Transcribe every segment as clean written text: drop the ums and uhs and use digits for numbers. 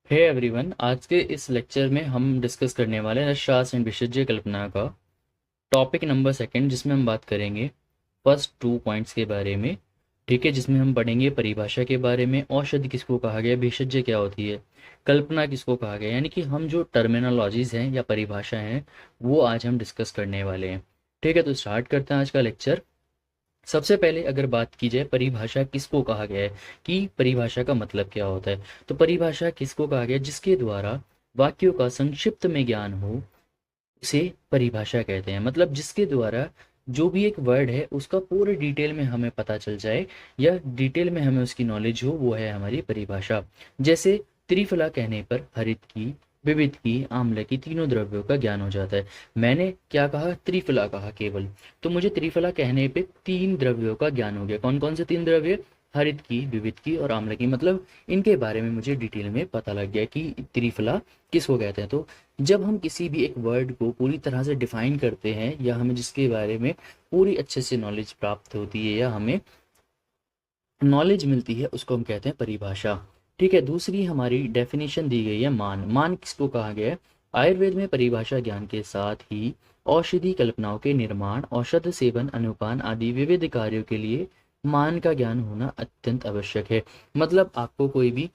Hey everyone, आज के इस लेक्चर में हम डिस्कस करने वाले हैं रसशास्त्र एंड विशेषज्ञ कल्पना का टॉपिक नंबर सेकंड, जिसमें हम बात करेंगे फर्स्ट 2 पॉइंट्स के बारे में। ठीक है, जिसमें हम पढ़ेंगे परिभाषा के बारे में, औषधि किसको कहा गया, भेषज क्या होती है, कल्पना किसको कहा गया, यानी कि हम जो टर्मिनोलॉजीज हैं या परिभाषा हैं वो आज हम डिस्कस करने वाले हैं। ठीक है, तो स्टार्ट करते हैं आज का लेक्चर। सबसे पहले अगर बात की जाए परिभाषा किसको कहा गया है, कि परिभाषा का मतलब क्या होता है, तो परिभाषा किसको कहा गया है? जिसके द्वारा वाक्यों का संक्षिप्त में ज्ञान हो उसे परिभाषा कहते हैं। मतलब जिसके द्वारा जो भी एक वर्ड है उसका पूरे डिटेल में हमें पता चल जाए या डिटेल में हमें उसकी नॉलेज हो, वो है हमारी परिभाषा। जैसे त्रिफला कहने पर हरित की, विविध की, आम्ल की, तीनों द्रव्यों का ज्ञान हो जाता है। मैंने क्या कहा? त्रिफला कहा केवल, तो मुझे त्रिफला कहने पे तीन द्रव्यों का ज्ञान हो गया। कौन कौन से तीन द्रव्य? हरित की, विविध की और आम्ल की। मतलब इनके बारे में मुझे डिटेल में पता लग गया कि त्रिफला किसको कहते हैं। तो जब हम किसी भी एक वर्ड को पूरी तरह से डिफाइन करते हैं या हमें जिसके बारे में पूरी अच्छे से नॉलेज प्राप्त होती है या हमें नॉलेज मिलती है, उसको हम कहते हैं परिभाषा। ठीक है, दूसरी हमारी डेफिनेशन दी गई है मान। मान किसको कहा गया है? आयुर्वेद में परिभाषा ज्ञान के साथ ही औषधि कल्पनाओं के निर्माण, औषध सेवन, अनुपान आदि विविध कार्यों के लिए मान का ज्ञान होना अत्यंत आवश्यक है। मतलब आपको कोई भी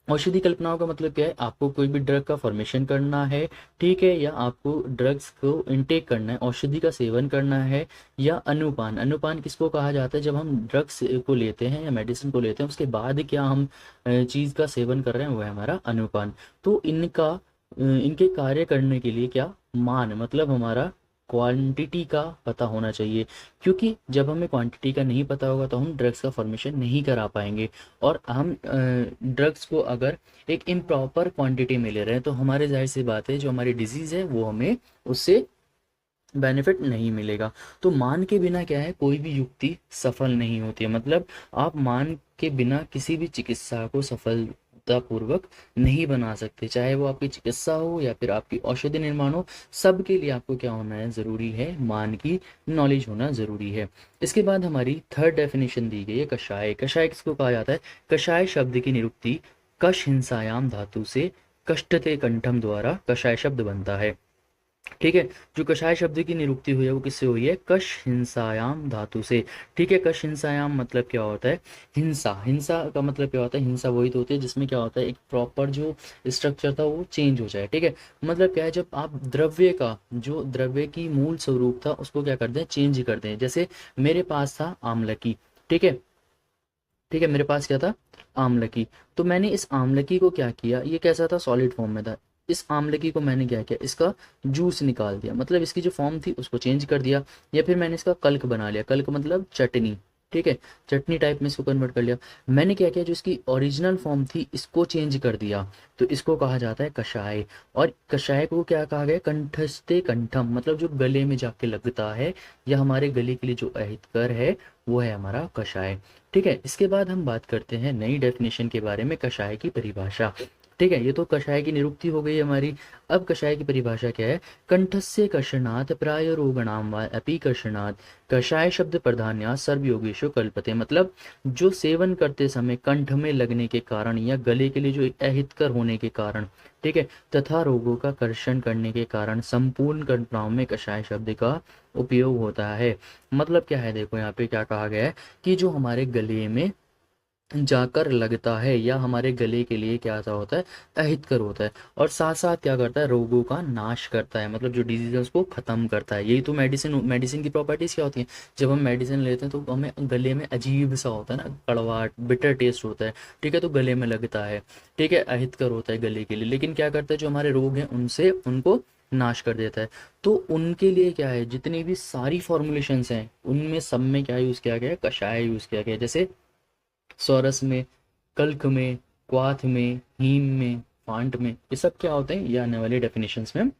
औषधि कल्पनाओं का मतलब क्या है? आपको कोई भी ड्रग का फॉर्मेशन करना है, ठीक है, या आपको ड्रग्स को इनटेक करना है, औषधि का सेवन करना है, या अनुपान। अनुपान किसको कहा जाता है? जब हम ड्रग्स को लेते हैं या मेडिसिन को लेते हैं उसके बाद क्या हम चीज़ का सेवन कर रहे हैं, वो है हमारा अनुपान। तो इनके कार्य करने के लिए क्या मान, मतलब हमारा क्वांटिटी का पता होना चाहिए। क्योंकि जब हमें क्वांटिटी का नहीं पता होगा तो हम ड्रग्स का फॉर्मेशन नहीं करा पाएंगे। और हम ड्रग्स को अगर एक इम्प्रॉपर क्वांटिटी में ले रहे हैं तो हमारे जाहिर सी बात है जो हमारी डिजीज़ है वो हमें उससे बेनिफिट नहीं मिलेगा। तो मान के बिना क्या है, कोई भी युक्ति सफल नहीं होती है। मतलब आप मान के बिना किसी भी चिकित्सा को सफलतापूर्वक नहीं बना सकते, चाहे वो आपकी चिकित्सा हो या फिर आपकी औषधि निर्माण हो। सबके लिए आपको क्या होना है, ज़रूरी है मान की नॉलेज होना ज़रूरी है। इसके बाद हमारी थर्ड डेफिनेशन दी गई है कषाय। कषाय किसको कहा जाता है? कषाय शब्द की निरुक्ति कश हिंसायाम धातु से कष्टते कंठम द्वारा कषाय शब्द बनता है। ठीक है, जो कषाय शब्द की निरुक्ति हुई है वो किससे हुई है? कश हिंसायाम धातु से। ठीक है, कश हिंसायाम मतलब क्या होता है? हिंसा। हिंसा का मतलब क्या होता है? हिंसा वही तो होती है जिसमें क्या होता है, एक प्रॉपर जो स्ट्रक्चर था वो चेंज हो जाए। ठीक है, मतलब क्या है, जब आप द्रव्य का जो द्रव्य की मूल स्वरूप था उसको क्या कर दें, चेंज कर दें। जैसे मेरे पास था आमलकी, ठीक है, ठीक है, मेरे पास क्या था? आमलकी। तो मैंने इस आमलकी को क्या किया, ये कैसा था? सॉलिड फॉर्म में था। इस आमलकी को मैंने क्या किया, इसका जूस निकाल दिया, मतलब इसकी जो फॉर्म थी उसको चेंज कर दिया। या फिर मैंने इसका कल्क बना लिया, कल्क मतलब चटनी। ठीक है, चटनी टाइप में इसको कन्वर्ट कर लिया। मैंने क्या किया, जो इसकी ओरिजिनल फॉर्म थी इसको चेंज कर दिया, तो इसको कहा जाता है कषाय। और कषाय को क्या कहा गया? कंठस्ते कंठम, मतलब जो गले में जाके लगता है या हमारे गले के लिए जो अहितकर है वो है हमारा कषाय। ठीक है, इसके बाद हम बात करते हैं नई डेफिनेशन के बारे में, कषाय की परिभाषा। ठीक है, ये तो कषाय की निरुक्ति हो गई हमारी। अब कषाय की परिभाषा क्या है? कंठस्य कर्षणात् प्राय रोगणाम वा अपि कर्षणात् कषाय शब्द प्रधान्या सर्वयोगेषु कल्पते। मतलब जो सेवन करते समय कंठ में लगने के कारण या गले के लिए जो अहितकर होने के कारण, ठीक है, तथा रोगों का कर्षण करने के कारण संपूर्ण कल्पनाओं में कषाय शब्द का उपयोग होता है। मतलब क्या है, देखो यहाँ पे क्या कहा गया है कि जो हमारे गले में जाकर लगता है या हमारे गले के लिए क्या सा होता है, अहितकर होता है, और साथ साथ क्या करता है, रोगों का नाश करता है, मतलब जो डिजीज है उसको खत्म करता है। यही तो मेडिसिन मेडिसिन की प्रॉपर्टीज क्या होती हैं? जब हम मेडिसिन लेते हैं तो हमें गले में अजीब सा होता है ना, कड़वाहट, बिटर टेस्ट होता है। ठीक है, तो गले में लगता है, ठीक है, अहितकर होता है गले के लिए, लेकिन क्या करता है, जो हमारे रोग हैं उनसे उनको नाश कर देता है। तो उनके लिए क्या है, जितनी भी सारी फॉर्मुलेशंस हैं उनमें सब में क्या यूज़ किया गया है? कषाय यूज़ किया गया है। जैसे सौरस में, कल्क में, क्वाथ में, हीम में, फांट में, ये सब क्या होते हैं, ये आने वाले डेफिनेशंस में हम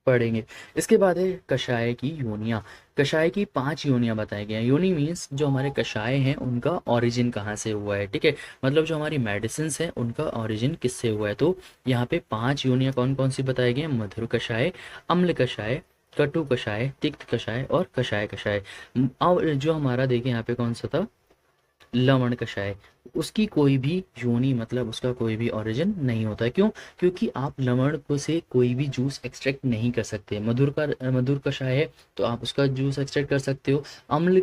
पढ़ेंगे। इसके बाद है कषाय की योनियाँ। कषाय की 5 योनियाँ बताई गई हैं। योनि मीन्स जो हमारे कषाय हैं उनका ओरिजिन कहाँ से हुआ है। ठीक है, मतलब जो हमारी मेडिसिन हैं उनका ओरिजिन किससे हुआ है। तो यहाँ पे 5 योनियाँ कौन कौन सी बताई गई हैं? मधुर कषाय, अम्ल कषाय, कटु कषाय, तिक्त कषाय और कषाय कषाय। और जो हमारा देखिए यहाँ पे कौन सा था, लवण कषाय, उसकी कोई भी योनि मतलब उसका कोई भी ओरिजिन नहीं होता है। क्यों? क्योंकि आप लवण को से कोई भी जूस एक्सट्रैक्ट नहीं कर सकते। मधुर कषाय है तो आप उसका जूस एक्सट्रैक्ट कर सकते हो, अम्ल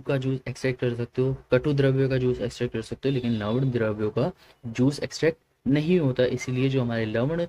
का जूस एक्सट्रैक्ट कर सकते हो, कटु द्रव्य का जूस एक्सट्रैक्ट कर सकते हो, लेकिन लवण द्रव्यों का जूस एक्सट्रैक्ट नहीं होता। इसीलिए जो हमारे लवण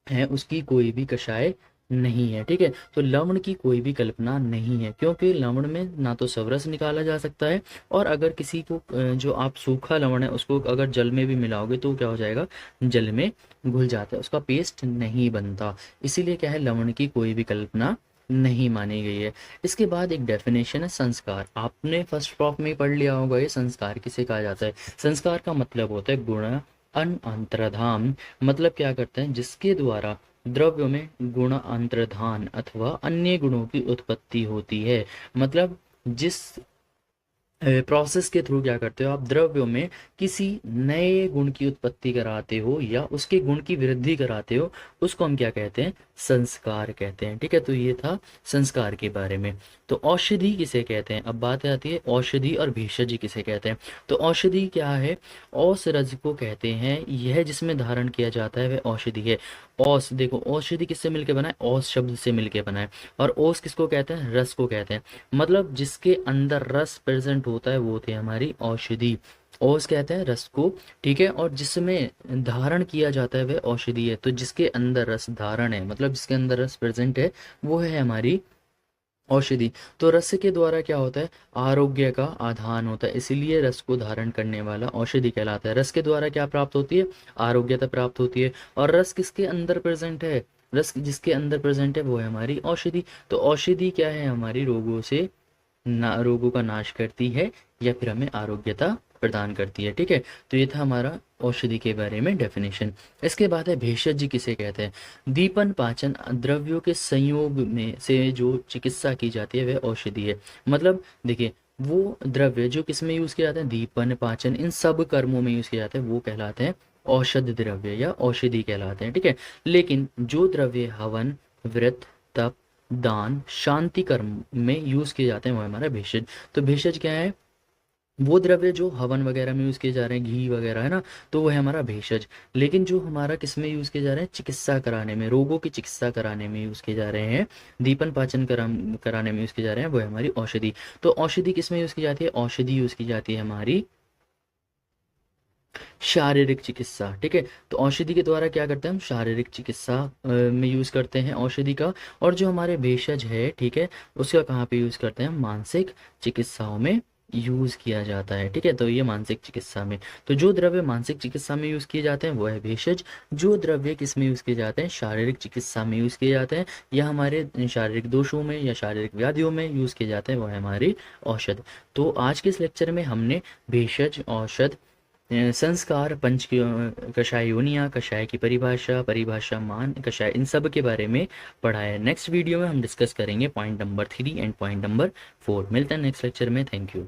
है उसकी कोई भी कषाय नहीं है। ठीक है, तो लवण की कोई भी कल्पना नहीं है, क्योंकि लवण में ना तो स्वरस निकाला जा सकता है, और अगर किसी को जो आप सूखा लवण है उसको अगर जल में भी मिलाओगे तो क्या हो जाएगा, जल में घुल जाता है, उसका पेस्ट नहीं बनता। इसीलिए क्या है, लवण की कोई भी कल्पना नहीं मानी गई है। इसके बाद एक डेफिनेशन है संस्कार। आपने फर्स्ट प्रॉफ में ही पढ़ लिया होगा, ये संस्कार किसे कहा जाता है। संस्कार का मतलब होता है गुण अंतर्धान। मतलब क्या करते हैं, जिसके द्वारा द्रव्यों में गुण अंतर्धान अथवा अन्य गुणों की उत्पत्ति होती है। मतलब जिस प्रोसेस के थ्रू क्या करते हो आप, द्रव्यों में किसी नए गुण की उत्पत्ति कराते हो या उसके गुण की वृद्धि कराते हो, उसको हम क्या कहते हैं, संस्कार कहते हैं। ठीक है, तो ये था संस्कार के बारे में। तो औषधि किसे कहते हैं, अब बात आती है औषधि और भेषज किसे कहते हैं। तो औषधि क्या है, औषरज को कहते हैं, यह जिसमें धारण किया जाता है वह औषधि है। औष देखो, औषधि किससे मिलके बना है, औष शब्द से मिलके बना है। और ओस किसको कहते हैं, रस को कहते हैं। मतलब जिसके अंदर रस प्रेजेंट होता है वो थे हमारी औषधि, ओस कहते हैं रस को। ठीक है, और जिसमें धारण किया जाता है वह औषधि है। तो जिसके अंदर रस धारण है, मतलब जिसके अंदर रस प्रेजेंट है, वो है हमारी औषधि। तो रस के द्वारा क्या होता है, आरोग्य का आधान होता है, इसीलिए रस को धारण करने वाला औषधि कहलाता है। रस के द्वारा क्या प्राप्त होती है, आरोग्यता प्राप्त होती है। और रस किसके अंदर प्रेजेंट है, रस जिसके अंदर प्रेजेंट है वो है हमारी औषधि। तो औषधि क्या है, हमारी रोगों से रोगों का नाश करती है या फिर हमें आरोग्यता प्रदान करती है। ठीक है, तो ये था हमारा औषधि के बारे में डेफिनेशन। इसके बाद है भेषज किसे कहते हैं। दीपन पाचन द्रव्यों के संयोग में से जो चिकित्सा की जाती है वह औषधि है। मतलब देखिए, वो द्रव्य जो किस में यूज किया जाता है, दीपन पाचन इन सब कर्मों में यूज किया जाता है, वो कहलाते हैं औषध द्रव्य या औषधि कहलाते हैं। ठीक है, लेकिन जो द्रव्य हवन, व्रत, तप, दान, शांति कर्म में यूज किए जाते हैं वो हमारा भेषज। तो भेषज क्या है, वो द्रव्य जो हवन वगैरह में यूज किए जा रहे हैं, घी वगैरह है ना, तो वो है हमारा भेषज। लेकिन जो हमारा किस में यूज किए जा रहे हैं, चिकित्सा कराने में, रोगों की चिकित्सा कराने में यूज किए जा रहे हैं, दीपन पाचन कराने में यूज किए जा रहे हैं, वो है हमारी औषधि। तो औषधि किस में यूज की जाती है, औषधि यूज की जाती है हमारी शारीरिक चिकित्सा। ठीक है, तो औषधि के द्वारा क्या करते हैं हम, शारीरिक चिकित्सा में यूज करते हैं औषधि का। और जो हमारे भेषज है, ठीक है, उसका कहाँ पे यूज करते हैं, मानसिक चिकित्साओं में यूज किया जाता है। ठीक है, तो ये मानसिक चिकित्सा में। तो जो द्रव्य मानसिक चिकित्सा में यूज किए जाते हैं वो है भेषज। जो द्रव्य किस में यूज किए जाते हैं, शारीरिक चिकित्सा में यूज किए जाते हैं, या हमारे शारीरिक दोषों में या शारीरिक व्याधियों में यूज किए जाते हैं, वो है हमारी औषध। तो आज के इस लेक्चर में हमने भेषज, औषध, संस्कार, पंच कषाय योनिया, कषाय की परिभाषा, परिभाषा मान, कषाय, इन सब के बारे में पढ़ा है। नेक्स्ट वीडियो में हम डिस्कस करेंगे point number 3 and point number 4। मिलते हैं नेक्स्ट लेक्चर में। Thank you.